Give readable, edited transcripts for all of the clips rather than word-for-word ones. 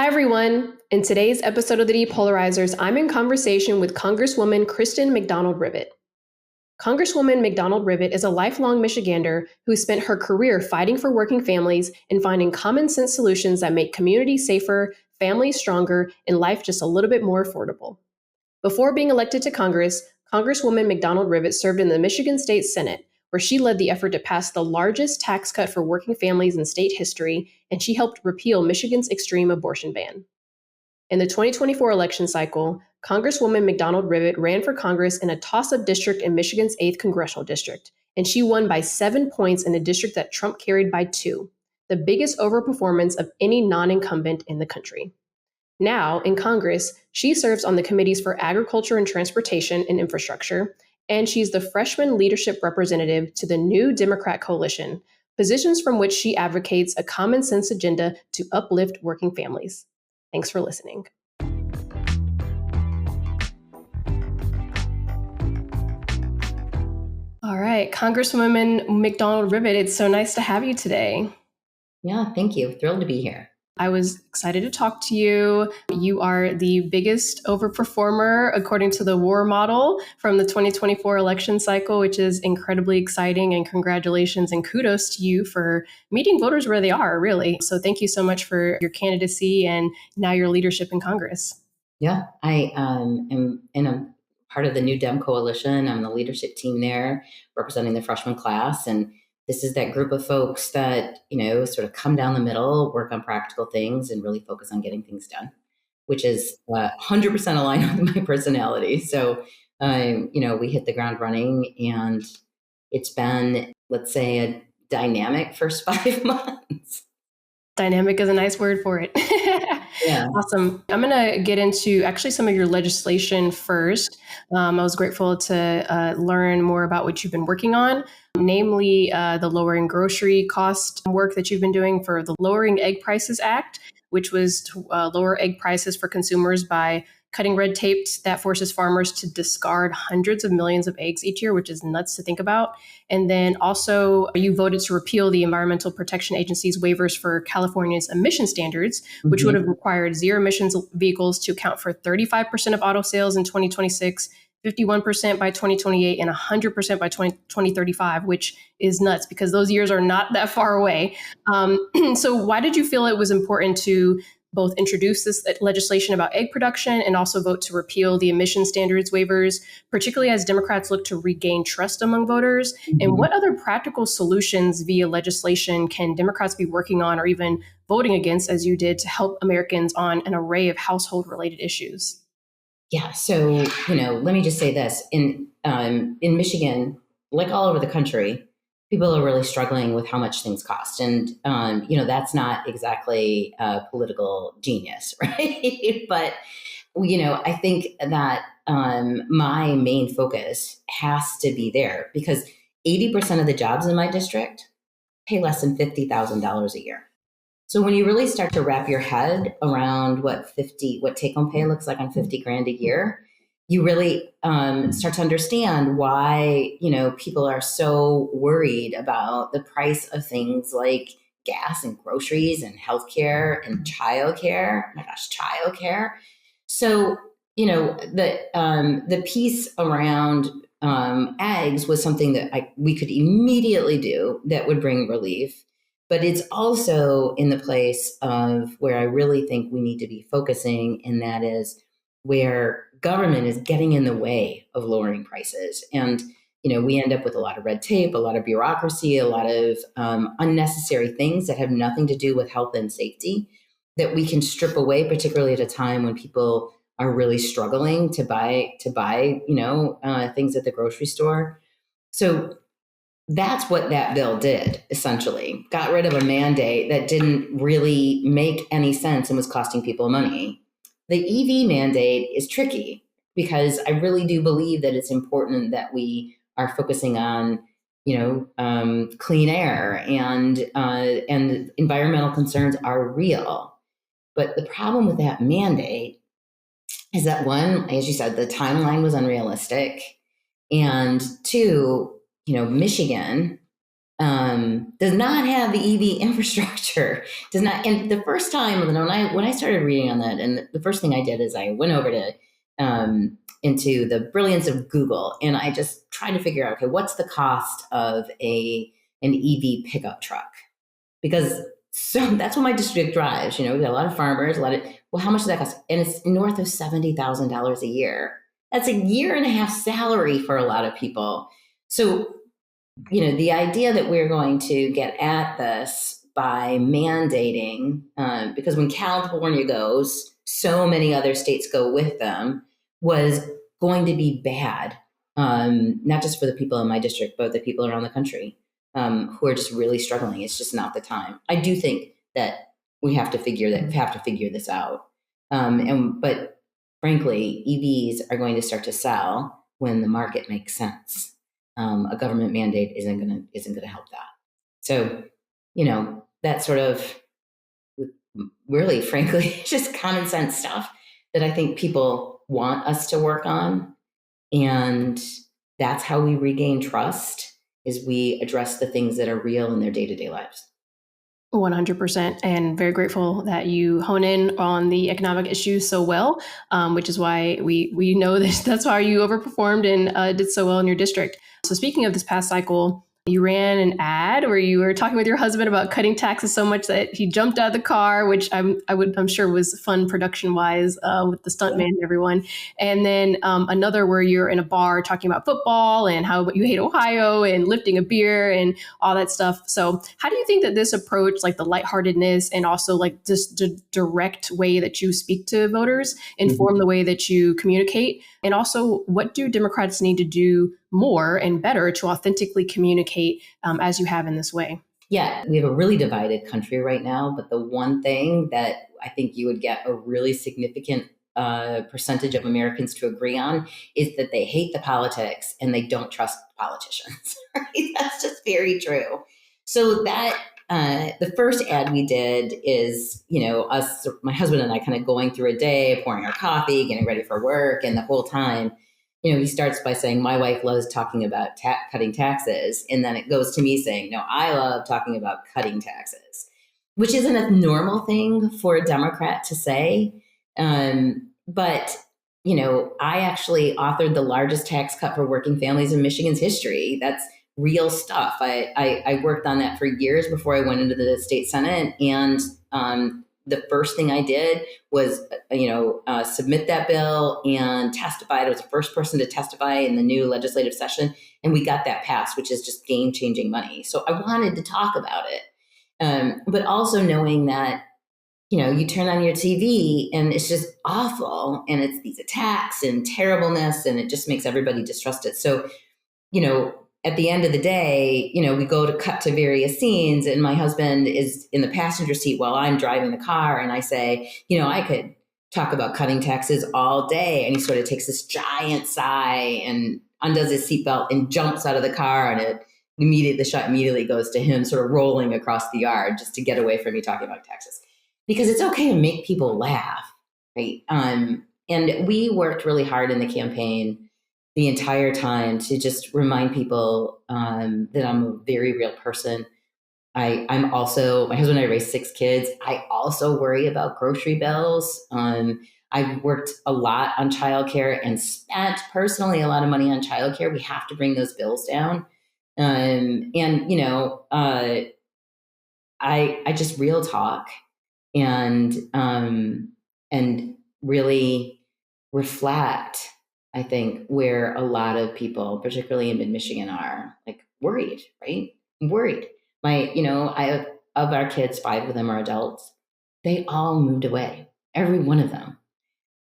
everyone. In today's episode of the Depolarizers, I'm in conversation with Congresswoman Kristen McDonald Rivet. Congresswoman McDonald Rivet is a lifelong Michigander who spent her career fighting for working families and finding common sense solutions that make communities safer, families stronger, and life just a little bit more affordable. Before being elected to Congress, Congresswoman McDonald Rivet served in the Michigan State Senate, where she led the effort to pass the largest tax cut for working families in state history, and she helped repeal Michigan's extreme abortion ban. In the 2024 election cycle, Congresswoman McDonald Rivet ran for Congress in a toss-up district in Michigan's 8th congressional district, and she won by 7 points in a district that Trump carried by 2, the biggest overperformance of any non-incumbent in the country. Now, in Congress, she serves on the committees for Agriculture and Transportation and Infrastructure, and she's the freshman leadership representative to the new Democrat coalition, positions from which she advocates a common sense agenda to uplift working families. Thanks for listening. All right, Congresswoman McDonald Rivet, it's so nice to have you today. Yeah, thank you. Thrilled to be here. I was excited to talk to you. You are the biggest overperformer according to the WAR model from the 2024 election cycle, which is incredibly exciting, and congratulations and kudos to you for meeting voters where they are, really. So thank you so much for your candidacy and now your leadership in Congress. Yeah, I am in a part of the new Dem coalition. I'm the leadership team there representing the freshman class. And this is that group of folks that, sort of come down the middle, work on practical things, and really focus on getting things done, which is 100% aligned with my personality. So, we hit the ground running, and it's been, let's say, a dynamic first 5 months. Dynamic is a nice word for it. Yeah. Awesome. I'm going to get into actually some of your legislation first. I was grateful to learn more about what you've been working on, namely the lowering grocery cost work that you've been doing for the Lowering Egg Prices Act, which was to lower egg prices for consumers by cutting red tape that forces farmers to discard hundreds of millions of eggs each year, which is nuts to think about. And then also you voted to repeal the Environmental Protection Agency's waivers for California's emission standards, which would have required zero emissions vehicles to account for 35% of auto sales in 2026, 51% by 2028, and 100% by 2035, which is nuts because those years are not that far away. So why did you feel it was important to both introduce this legislation about egg production and also vote to repeal the emission standards waivers, particularly as Democrats look to regain trust among voters? And what other practical solutions via legislation can Democrats be working on or even voting against, as you did, to help Americans on an array of household-related issues? Yeah. So, let me just say this. In Michigan, like all over the country, people are really struggling with how much things cost. And, that's not exactly political genius, right? But, I think that my main focus has to be there because 80% of the jobs in my district pay less than $50,000 a year. So when you really start to wrap your head around what take-home pay looks like on 50 grand a year, you really start to understand why, people are so worried about the price of things like gas and groceries and healthcare and childcare. Oh my gosh, childcare. So, the piece around eggs was something that we could immediately do that would bring relief. But it's also in the place of where I really think we need to be focusing, and that is where government is getting in the way of lowering prices. And, we end up with a lot of red tape, a lot of bureaucracy, a lot of unnecessary things that have nothing to do with health and safety that we can strip away, particularly at a time when people are really struggling to buy things at the grocery store. So that's what that bill did, essentially. Got rid of a mandate that didn't really make any sense and was costing people money. The EV mandate is tricky because I really do believe that it's important that we are focusing on, clean air and environmental concerns are real. But the problem with that mandate is that, one, as you said, the timeline was unrealistic. And two, Michigan does not have the EV infrastructure, does not. And the first time when I started reading on that, and the first thing I did is I went over to into the brilliance of Google, and I just tried to figure out, okay, what's the cost of an EV pickup truck? Because that's what my district drives. We got a lot of farmers, well, how much does that cost? And it's north of $70,000 a year. That's a year and a half salary for a lot of people. So the idea that we're going to get at this by mandating, because when California goes, so many other states go with them, was going to be bad, not just for the people in my district, but the people around the country who are just really struggling. It's just not the time. I do think that we have to figure this out. But frankly, EVs are going to start to sell when the market makes sense. A government mandate isn't going to help that. So, that sort of really, frankly, just common sense stuff that I think people want us to work on. And that's how we regain trust, is we address the things that are real in their day-to-day lives. 100%, and very grateful that you hone in on the economic issues so well, which is why we know that's why you overperformed and did so well in your district. So speaking of this past cycle, you ran an ad where you were talking with your husband about cutting taxes so much that he jumped out of the car, which I'm sure was fun production wise with the stuntman and everyone. And then another where you're in a bar talking about football and how you hate Ohio and lifting a beer and all that stuff. So how do you think that this approach, like the lightheartedness and also like just the direct way that you speak to voters, inform the way that you communicate? And also, what do Democrats need to do more and better to authentically communicate as you have in this way? Yeah, we have a really divided country right now, but the one thing that I think you would get a really significant percentage of Americans to agree on is that they hate the politics and they don't trust politicians. Right? That's just very true. So that the first ad we did is, us, my husband and I, kind of going through a day, pouring our coffee, getting ready for work, and the whole time, he starts by saying, my wife loves talking about cutting taxes. And then it goes to me saying, no, I love talking about cutting taxes, which isn't a normal thing for a Democrat to say. But, I actually authored the largest tax cut for working families in Michigan's history. That's real stuff. I worked on that for years before I went into the state Senate. And the first thing I did was, submit that bill and testify. I was the first person to testify in the new legislative session. And we got that passed, which is just game-changing money. So I wanted to talk about it. But also knowing that, you turn on your TV and it's just awful. And it's these attacks and terribleness, and it just makes everybody distrusted. So, at the end of the day, we go to cut to various scenes, and my husband is in the passenger seat while I'm driving the car. And I say, I could talk about cutting taxes all day. And he sort of takes this giant sigh and undoes his seatbelt and jumps out of the car. And the shot immediately goes to him sort of rolling across the yard just to get away from me talking about taxes. Because it's okay to make people laugh, right? And we worked really hard in the campaign the entire time to just remind people that I'm a very real person. I'm also, my husband and I raised 6 kids. I also worry about grocery bills. I've worked a lot on childcare and spent personally a lot of money on childcare. We have to bring those bills down. I just real talk and really reflect, I think, where a lot of people, particularly in mid-Michigan, are like worried, right? I'm worried. I have, of our kids, 5 of them are adults. They all moved away, every one of them.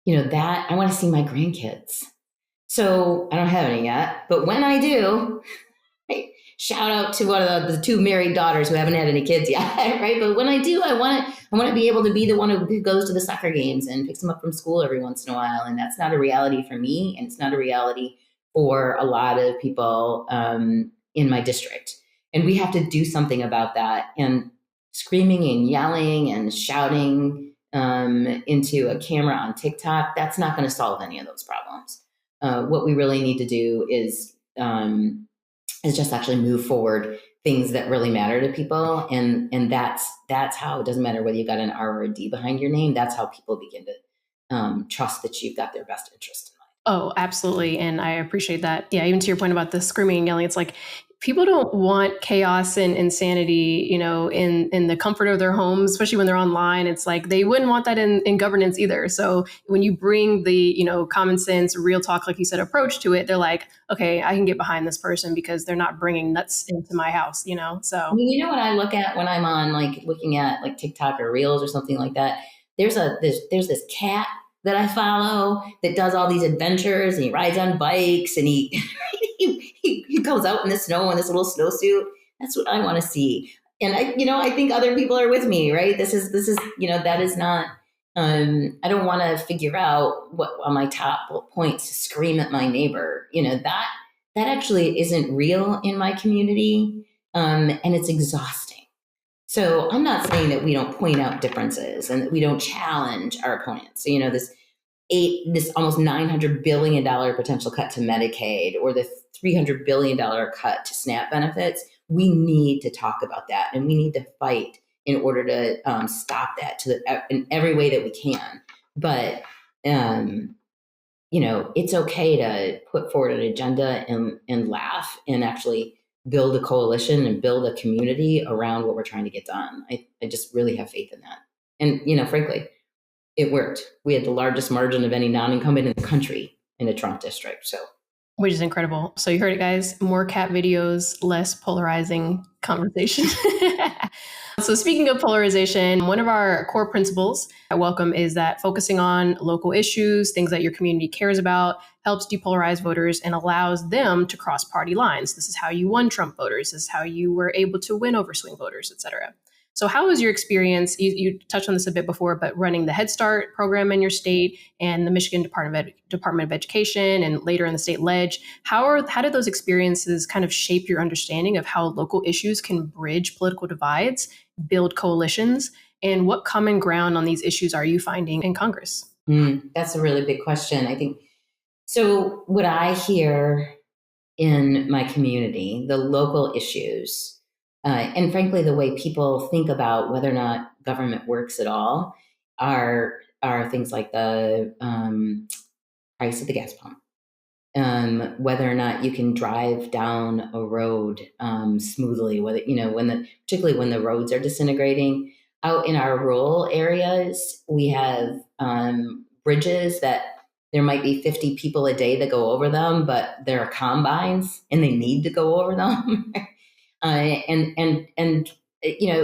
That I want to see my grandkids. So I don't have any yet, but when I do, right, shout out to one of the 2 married daughters who haven't had any kids yet, right? But when I do, I want to be able to be the one who goes to the soccer games and picks them up from school every once in a while. And that's not a reality for me, and it's not a reality for a lot of people in my district. And we have to do something about that. And screaming and yelling and shouting into a camera on TikTok, that's not going to solve any of those problems. What we really need to do is just actually move forward things that really matter to people. And that's how, it doesn't matter whether you got an R or a D behind your name. That's how people begin to trust that you've got their best interest in mind. Oh, absolutely. And I appreciate that. Yeah, even to your point about the screaming and yelling, it's like people don't want chaos and insanity, in the comfort of their homes, especially when they're online. It's like they wouldn't want that in governance either. So when you bring the, common sense, real talk, like you said, approach to it, they're like, okay, I can get behind this person because they're not bringing nuts into my house, So I mean, you know what I look at when I'm on like looking at like TikTok or Reels or something like that? There's this cat that I follow that does all these adventures, and he rides on bikes, and he he goes out in the snow in this little snowsuit. That's what I want to see. And I think other people are with me, right? This is that is not. I don't want to figure out what on my top points to scream at my neighbor. That actually isn't real in my community, and it's exhausting. So I'm not saying that we don't point out differences and that we don't challenge our opponents. So, this almost $900 billion potential cut to Medicaid, or the $300 billion cut to SNAP benefits. We need to talk about that, and we need to fight in order to stop that in every way that we can. But it's okay to put forward an agenda and laugh and actually build a coalition and build a community around what we're trying to get done. I just really have faith in that. And, frankly, it worked. We had the largest margin of any non-incumbent in the country in a Trump district. So, which is incredible. So you heard it, guys. More cat videos, less polarizing conversation. So speaking of polarization, one of our core principles at Welcome is that focusing on local issues, things that your community cares about, helps depolarize voters and allows them to cross party lines. This is how you won Trump voters. This is how you were able to win over swing voters, et cetera. So how was your experience? You touched on this a bit before, but running the Head Start program in your state and the Michigan Department of Education and later in the state ledge, how did those experiences kind of shape your understanding of how local issues can bridge political divides, build coalitions, and what common ground on these issues are you finding in Congress? That's a really big question. I think, so what I hear in my community, the local issues, and frankly, the way people think about whether or not government works at all are things like the price of the gas pump, whether or not you can drive down a road smoothly, whether particularly when the roads are disintegrating. Out in our rural areas, we have bridges that there might be 50 people a day that go over them, but there are combines and they need to go over them. And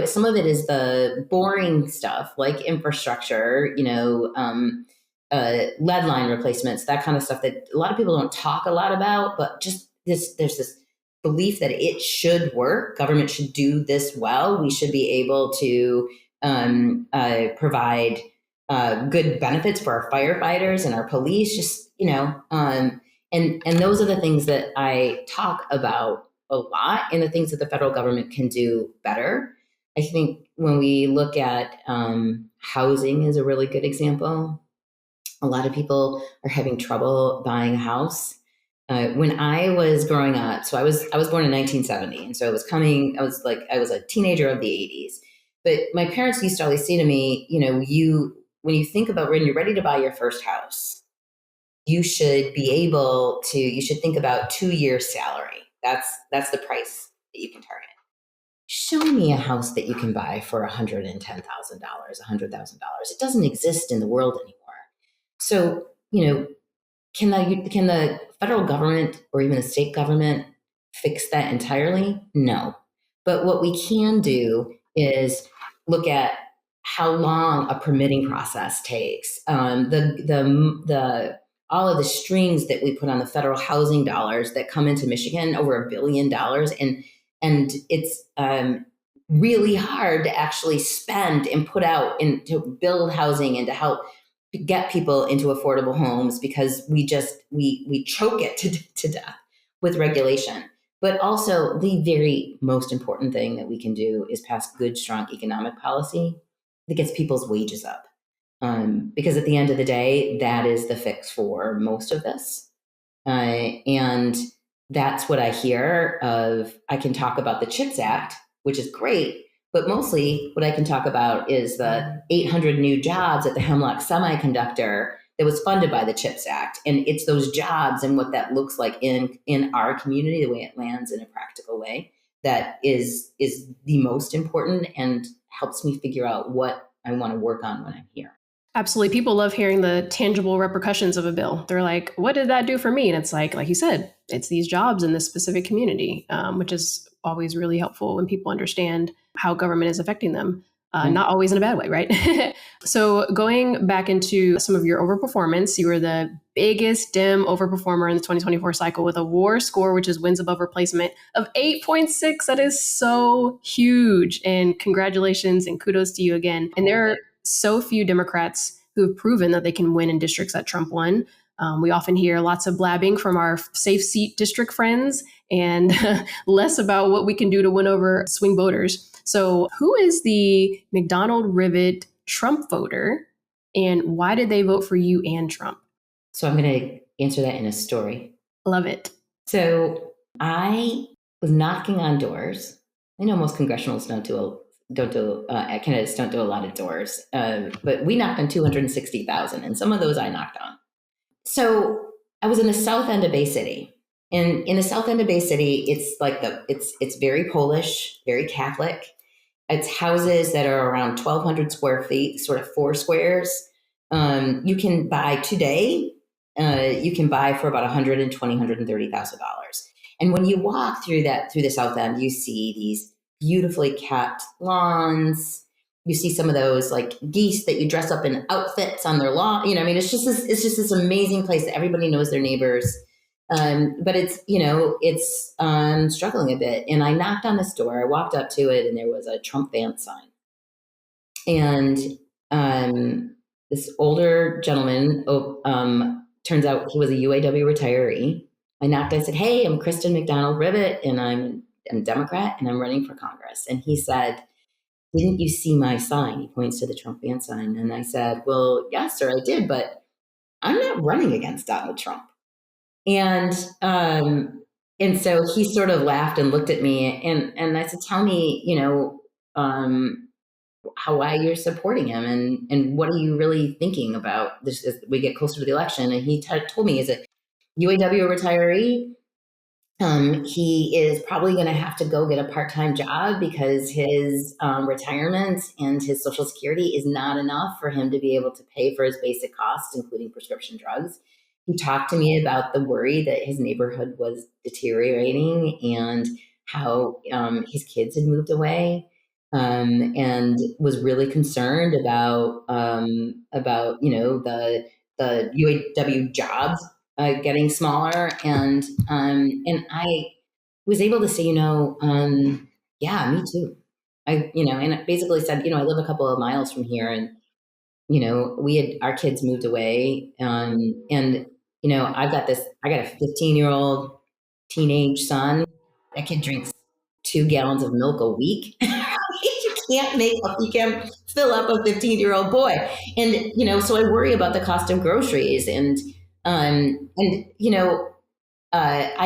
some of it is the boring stuff like infrastructure, lead line replacements, that kind of stuff that a lot of people don't talk a lot about, but just there's this belief that it should work. Government should do this well. We should be able to provide good benefits for our firefighters and our police, and those are the things that I talk about a lot, and the things that the federal government can do better. I think when we look at housing is a really good example. A lot of people are having trouble buying a house. When I was growing up, so I was born in 1970, and so I was a teenager of the 80s. But my parents used to always say to me, when you think about when you're ready to buy your first house, you should think about 2 years' salary. That's the price that you can target. Show me a house that you can buy for $110,000, $100,000. It doesn't exist in the world anymore. So, can the federal government or even the state government fix that entirely? No. But what we can do is look at how long a permitting process takes, all of the strings that we put on the federal housing dollars that come into Michigan, over $1 billion, and it's really hard to actually spend and put out and to build housing and to help get people into affordable homes, because we choke it to death with regulation. But also, the very most important thing that we can do is pass good, strong economic policy that gets people's wages up. Because at the end of the day, that is the fix for most of this. And that's what I hear of. I can talk about the CHIPS Act, which is great, but mostly what I can talk about is the 800 new jobs at the Hemlock Semiconductor that was funded by the CHIPS Act. And it's those jobs and what that looks like in our community, the way it lands in a practical way, that is the most important and helps me figure out what I want to work on when I'm here. Absolutely. People love hearing the tangible repercussions of a bill. They're like, what did that do for me? And it's like you said, it's these jobs in this specific community, which is always really helpful when people understand how government is affecting them. Not always in a bad way, right? So going back into some of your overperformance, you were the biggest DIM overperformer in the 2024 cycle with a WAR score, which is wins above replacement, of 8.6. That is so huge. And congratulations and kudos to you again. And there are so few Democrats who have proven that they can win in districts that Trump won. We often hear lots of blabbing from our safe seat district friends and less about what we can do to win over swing voters. So who is the McDonald Rivet Trump voter and why did they vote for you and Trump? So I'm going to answer that in a story. Love it. So I was knocking on doors. I know most congressionals candidates don't do a lot of doors, but we knocked on 260,000, and some of those I knocked on. So I was in the south end of Bay City, and in the south end of Bay City, it's like it's very Polish, very Catholic. It's houses that are around 1,200 square feet, sort of four squares. You can buy today. You can buy for about $120,000, $130,000. And when you walk through the south end, you see these beautifully kept lawns. You see some of those like geese that you dress up in outfits on their lawn. I mean, it's just this amazing place that everybody knows their neighbors. But it's struggling a bit. And I knocked on this door. I walked up to it, and there was a Trump van sign. And this older gentleman, turns out he was a UAW retiree. I knocked. I said, "Hey, I'm Kristen McDonald Rivet, and I'm a Democrat, and I'm running for Congress." And he said, "Didn't you see my sign?" He points to the Trump van sign. And I said, "Well, yes, sir, I did, but I'm not running against Donald Trump." And so he sort of laughed and looked at me, and I said, "Tell me, why you're supporting him, and what are you really thinking about this as we get closer to the election?" And he told me, as a UAW retiree, he is probably going to have to go get a part-time job because his retirement and his Social Security is not enough for him to be able to pay for his basic costs, including prescription drugs. He talked to me about the worry that his neighborhood was deteriorating and how his kids had moved away, and was really concerned about the UAW jobs getting smaller, and I was able to say, yeah, me too. And I basically said, I live a couple of miles from here, and our kids moved away, and I got a 15-year-old teenage son. That kid drinks 2 gallons of milk a week. You can't fill up a 15-year-old boy, and so I worry about the cost of groceries, and I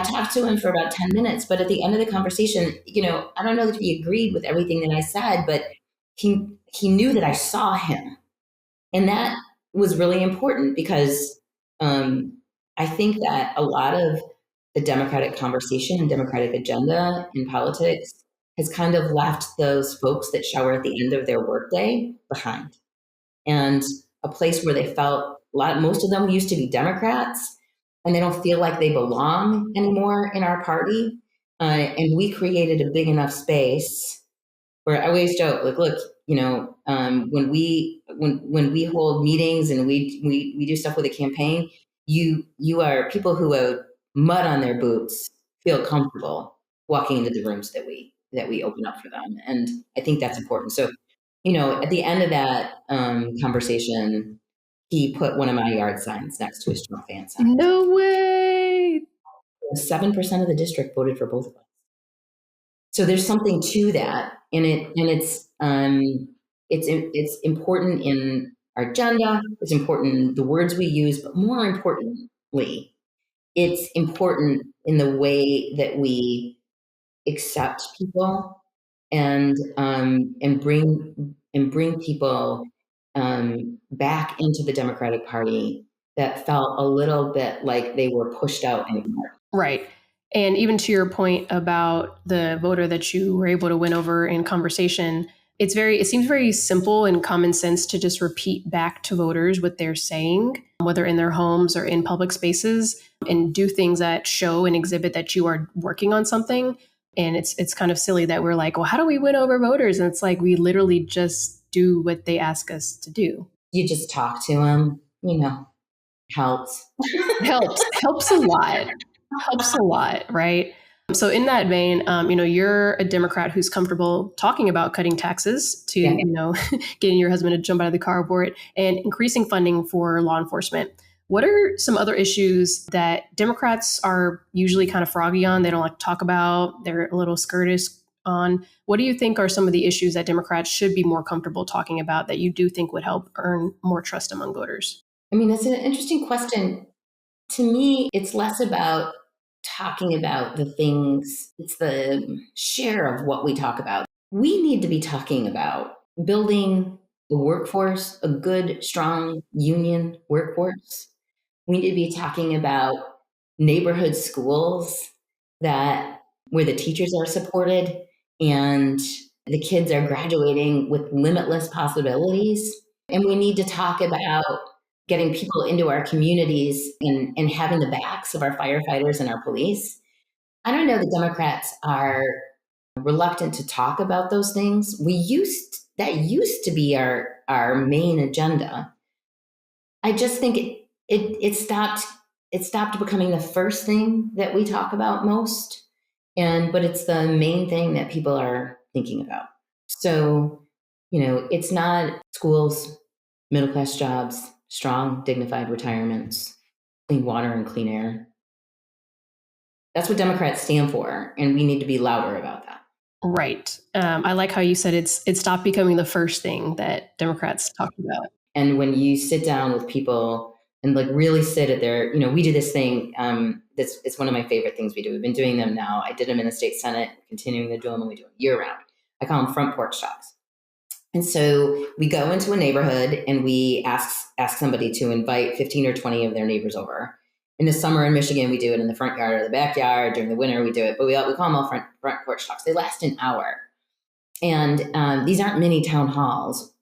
talked to him for about 10 minutes, but at the end of the conversation, I don't know that he agreed with everything that I said, but he knew that I saw him. And that was really important because I think that a lot of the Democratic conversation and Democratic agenda in politics has kind of left those folks that shower at the end of their workday behind. And a place where they felt most of them used to be Democrats, and they don't feel like they belong anymore in our party. And we created a big enough space where I always joke, like, look, when we hold meetings and we do stuff with a campaign, you are people who have mud on their boots feel comfortable walking into the rooms that we open up for them, and I think that's important. So, at the end of that conversation, he put one of my yard signs next to his Trump fan sign. No way! 7% of the district voted for both of us. So there's something to that, and it's important in our agenda. It's important in the words we use, but more importantly, it's important in the way that we accept people and bring people back into the Democratic Party that felt a little bit like they were pushed out anymore. Right. And even to your point about the voter that you were able to win over in conversation, it seems very simple and common sense to just repeat back to voters what they're saying, whether in their homes or in public spaces, and do things that show and exhibit that you are working on something. And it's kind of silly that we're like, well, how do we win over voters? And it's like we literally just do what they ask us to do. You just talk to them, helps. Helps a lot. Helps a lot, right? So in that vein, you're a Democrat who's comfortable talking about cutting taxes to, getting your husband to jump out of the carport and increasing funding for law enforcement. What are some other issues that Democrats are usually kind of froggy on? They don't like to talk about. They're a little skirtish on. What do you think are some of the issues that Democrats should be more comfortable talking about that you do think would help earn more trust among voters? I mean, that's an interesting question. To me, it's less about talking about the things, it's the share of what we talk about. We need to be talking about building a workforce, a good, strong union workforce. We need to be talking about neighborhood schools where the teachers are supported and the kids are graduating with limitless possibilities. And we need to talk about getting people into our communities and having the backs of our firefighters and our police. I don't know, the Democrats are reluctant to talk about those things. That used to be our main agenda. I just think it stopped becoming the first thing that we talk about most. But it's the main thing that people are thinking about. So, it's not schools, middle class jobs, strong, dignified retirements, clean water and clean air. That's what Democrats stand for, and we need to be louder about that. Right. I like how you said it stopped becoming the first thing that Democrats talked about. And when you sit down with people and like really sit at their, we do this thing. It's one of my favorite things we do. We've been doing them now. I did them in the state Senate, continuing to do them, and we do them year round. I call them front porch talks. And so we go into a neighborhood and we ask somebody to invite 15 or 20 of their neighbors over. In the summer in Michigan, we do it in the front yard or the backyard. During the winter, we do it, but we call them all front porch talks. They last an hour. And these aren't mini town halls.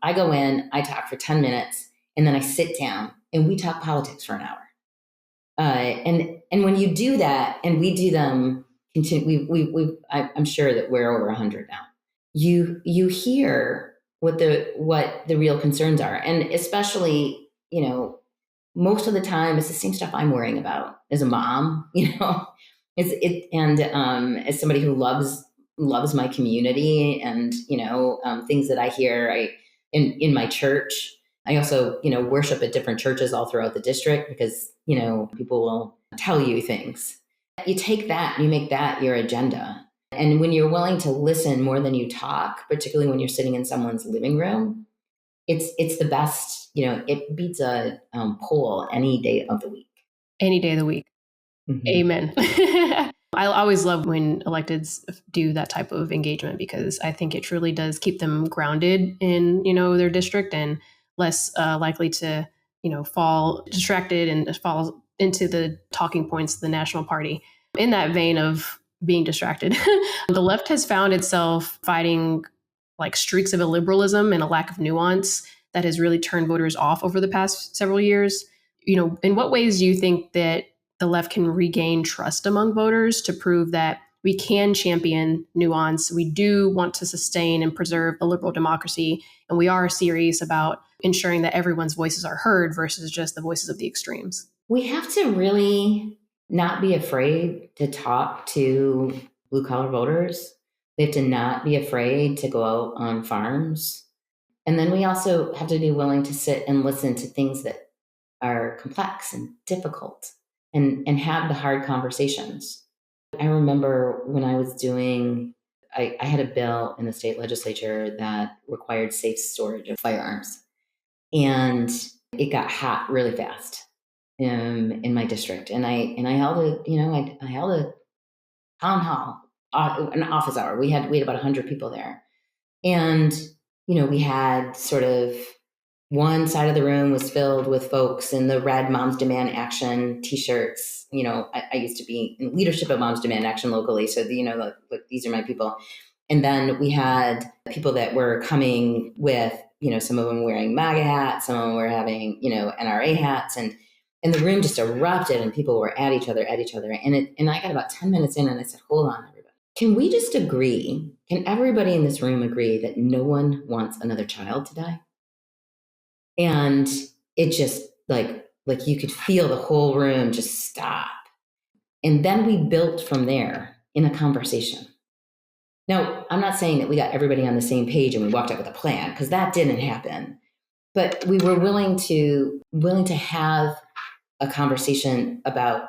I go in, I talk for 10 minutes, and then I sit down and we talk politics for an hour. And when you do that, and we do them, I'm sure that we're over 100 now. You hear what the real concerns are, and especially most of the time it's the same stuff I'm worrying about as a mom. As somebody who loves my community and things that I hear in my church. I also worship at different churches all throughout the district because people will tell you things. You take that and you make that your agenda. And when you're willing to listen more than you talk, particularly when you're sitting in someone's living room, it's the best. It beats a poll any day of the week. Any day of the week. Mm-hmm. Amen. I always love when electeds do that type of engagement because I think it truly does keep them grounded in their district and less likely to fall distracted and fall into the talking points of the national party. In that vein of being distracted, the left has found itself fighting like streaks of illiberalism and a lack of nuance that has really turned voters off over the past several years. In what ways do you think that the left can regain trust among voters to prove that we can champion nuance? We do want to sustain and preserve a liberal democracy, and we are serious about ensuring that everyone's voices are heard versus just the voices of the extremes. We have to really not be afraid to talk to blue-collar voters. We have to not be afraid to go out on farms. And then we also have to be willing to sit and listen to things that are complex and difficult and have the hard conversations. I remember when I was I had a bill in the state legislature that required safe storage of firearms. And it got hot really fast. in my district, and I held I held a town hall, an office hour. We had about 100 people there, and we had sort of one side of the room was filled with folks in the red Moms Demand Action T-shirts. I used to be in leadership of Moms Demand Action locally, so these are my people. And then we had people that were coming with, some of them wearing MAGA hats, some of them were having, NRA hats, and the room just erupted, and people were at each other, and I got about 10 minutes in, and I said, "Hold on, everybody. Can we just agree? Can everybody in this room agree that no one wants another child to die?" And it just like you could feel the whole room just stop. And then we built from there in a conversation. Now, I'm not saying that we got everybody on the same page and we walked out with a plan, because that didn't happen. But we were willing to have a conversation about,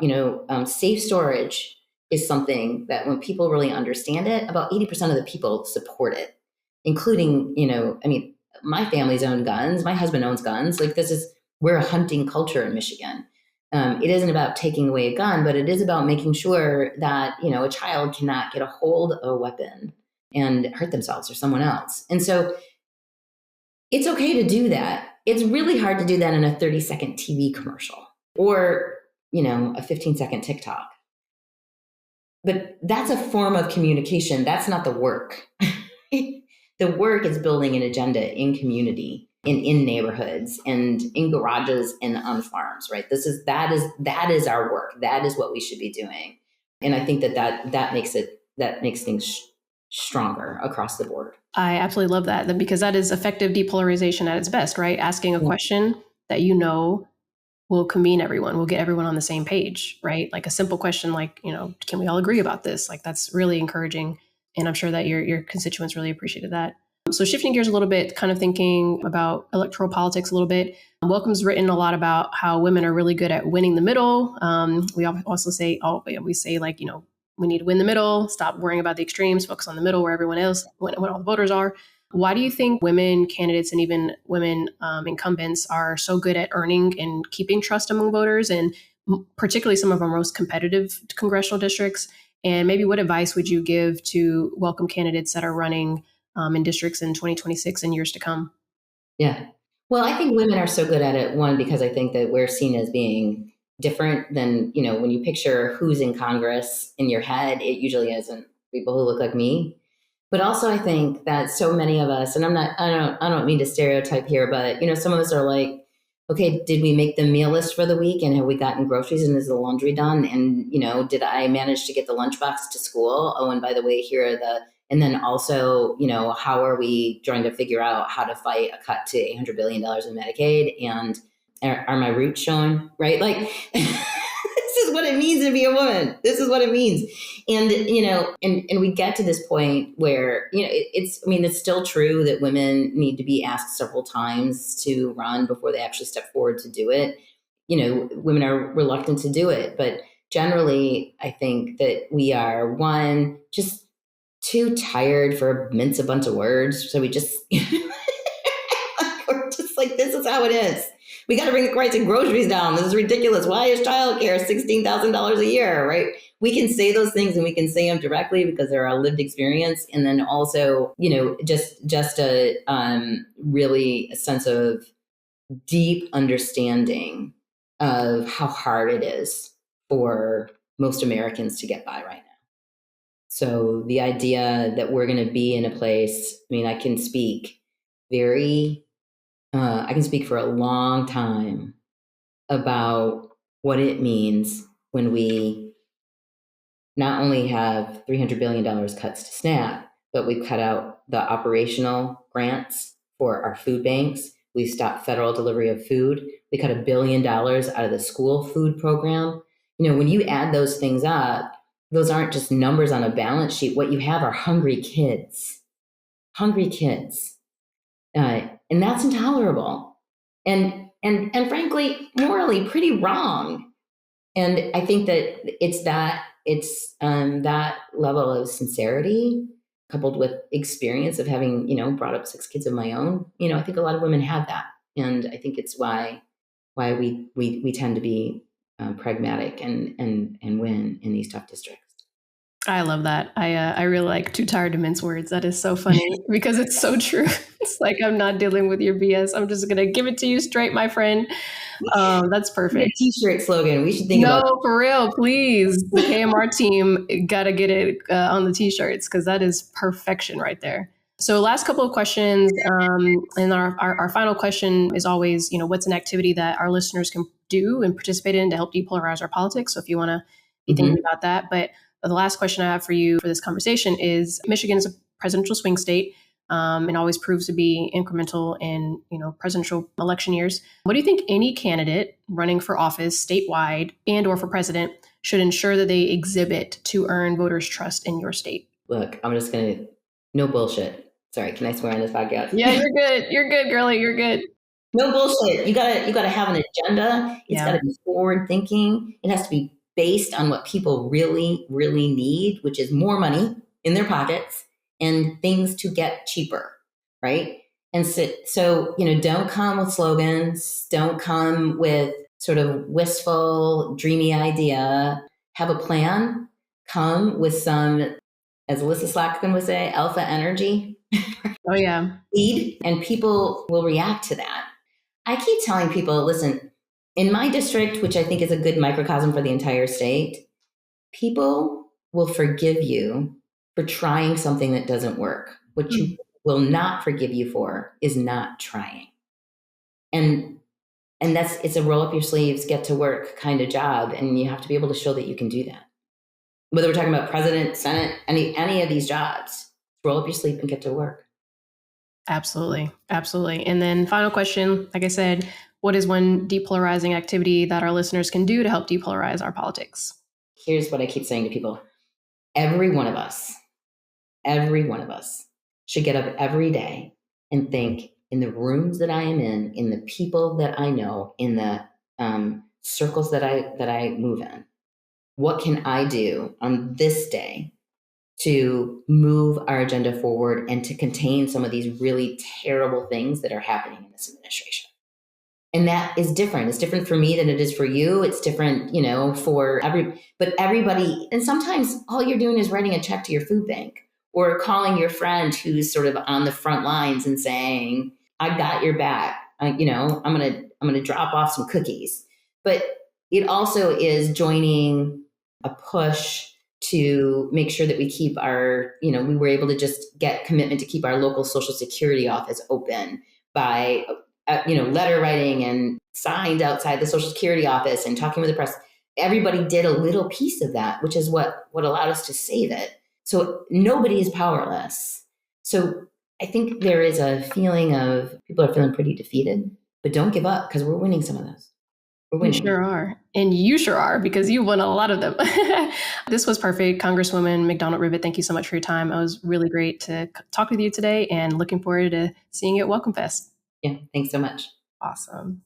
safe storage is something that when people really understand it, about 80% of the people support it, including, my family's own guns. My husband owns guns. We're a hunting culture in Michigan. It isn't about taking away a gun, but it is about making sure that, a child cannot get a hold of a weapon and hurt themselves or someone else. And so it's okay to do that. It's really hard to do that in a 30-second TV commercial or, a 15-second TikTok. But that's a form of communication. That's not the work. The work is building an agenda in community, in neighborhoods, and in garages and on farms, right? That is our work. That is what we should be doing. And I think that makes things stronger across the board. I absolutely love that, because that is effective depolarization at its best, right? Asking a question that will convene everyone, will get everyone on the same page, right? Like a simple question like, can we all agree about this? Like, that's really encouraging. And I'm sure that your constituents really appreciated that. So shifting gears a little bit, kind of thinking about electoral politics a little bit. Welcome's written a lot about how women are really good at winning the middle. We also say, we need to win the middle, stop worrying about the extremes, focus on the middle where everyone else, when all the voters are. Why do you think women candidates and even women incumbents are so good at earning and keeping trust among voters, and particularly some of our most competitive congressional districts? And maybe what advice would you give to welcome candidates that are running in districts in 2026 and years to come? Yeah. Well, I think women are so good at it, one, because I think that we're seen as being different than, when you picture who's in Congress in your head, it usually isn't people who look like me. But also I think that so many of us, and I don't mean to stereotype here, but, some of us are like, okay, did we make the meal list for the week, and have we gotten groceries, and is the laundry done? And, did I manage to get the lunchbox to school? Oh, and by the way, and then also, how are we trying to figure out how to fight a cut to $800 billion in Medicaid? And are my roots showing, right? Like, this is what it means to be a woman. This is what it means. And, and we get to this point where, it's still true that women need to be asked several times to run before they actually step forward to do it. Women are reluctant to do it, but generally I think that we are, one, just too tired for mince a bunch of words. So we just, we're just like, this is how it is. We got to bring the price of groceries down. This is ridiculous. Why is childcare $16,000 a year, right? We can say those things, and we can say them directly because they're our lived experience. And then also, just a really a sense of deep understanding of how hard it is for most Americans to get by right now. So the idea that we're going to be in a place, I can speak I can speak for a long time about what it means when we not only have $300 billion cuts to SNAP, but we've cut out the operational grants for our food banks. We've stopped federal delivery of food. We cut $1 billion out of the school food program. When you add those things up, those aren't just numbers on a balance sheet. What you have are hungry kids. And that's intolerable. And frankly, morally pretty wrong. And I think that it's that level of sincerity coupled with experience of having, brought up 6 kids of my own. I think a lot of women have that. And I think it's why why we tend to be pragmatic and win in these tough districts. I love that. I really like too tired to mince words. That is so funny because it's so true. It's like I'm not dealing with your BS. I'm just gonna give it to you straight, my friend. That's perfect. T-shirt slogan. We should think No, about for real, please. The KMR team gotta get it on the t-shirts because that is perfection right there. So, last couple of questions, and our final question is always, what's an activity that our listeners can do and participate in to help depolarize our politics? So, if you want to be thinking about that, but the last question I have for you for this conversation is: Michigan is a presidential swing state. And always proves to be incremental in presidential election years. What do you think any candidate running for office statewide and or for president should ensure that they exhibit to earn voters' trust in your state? Look, I'm just gonna no bullshit. Sorry, can I swear on this podcast? Yeah, you're good. You're good, girlie. You're good. No bullshit. You gotta have an agenda. It's gotta be forward thinking. It has to be based on what people really, really need, which is more money in their pockets and things to get cheaper, right? And so don't come with slogans. Don't come with sort of wistful, dreamy idea. Have a plan. Come with some, as Alyssa Slackman would say, alpha energy. Oh, yeah. Lead, and people will react to that. I keep telling people, listen, in my district, which I think is a good microcosm for the entire state, people will forgive you for trying something that doesn't work. What you will not forgive you for is not trying. And it's a roll up your sleeves, get to work kind of job. And you have to be able to show that you can do that. Whether we're talking about president, Senate, any of these jobs, roll up your sleeve and get to work. Absolutely. Absolutely. And then final question, like I said, what is one depolarizing activity that our listeners can do to help depolarize our politics? Here's what I keep saying to people. Every one of us should get up every day and think, in the rooms that I am in the people that I know, in the circles that I move in, what can I do on this day to move our agenda forward and to contain some of these really terrible things that are happening in this administration? And that is different. It's different for me than it is for you. It's different, for everybody. And sometimes all you're doing is writing a check to your food bank or calling your friend who's sort of on the front lines and saying, I got your back. I'm going to drop off some cookies. But it also is joining a push to make sure that we keep our, we were able to just get commitment to keep our local Social Security office open by, letter writing and signs outside the Social Security office and talking with the press. Everybody did a little piece of that, which is what allowed us to save it. So nobody is powerless. So I think there is a feeling of people are feeling pretty defeated, but don't give up because we're winning some of those. We sure are. And you sure are, because you won a lot of them. This was perfect. Congresswoman McDonald Rivet, thank you so much for your time. It was really great to talk with you today and looking forward to seeing you at Welcome Fest. Yeah, thanks so much. Awesome.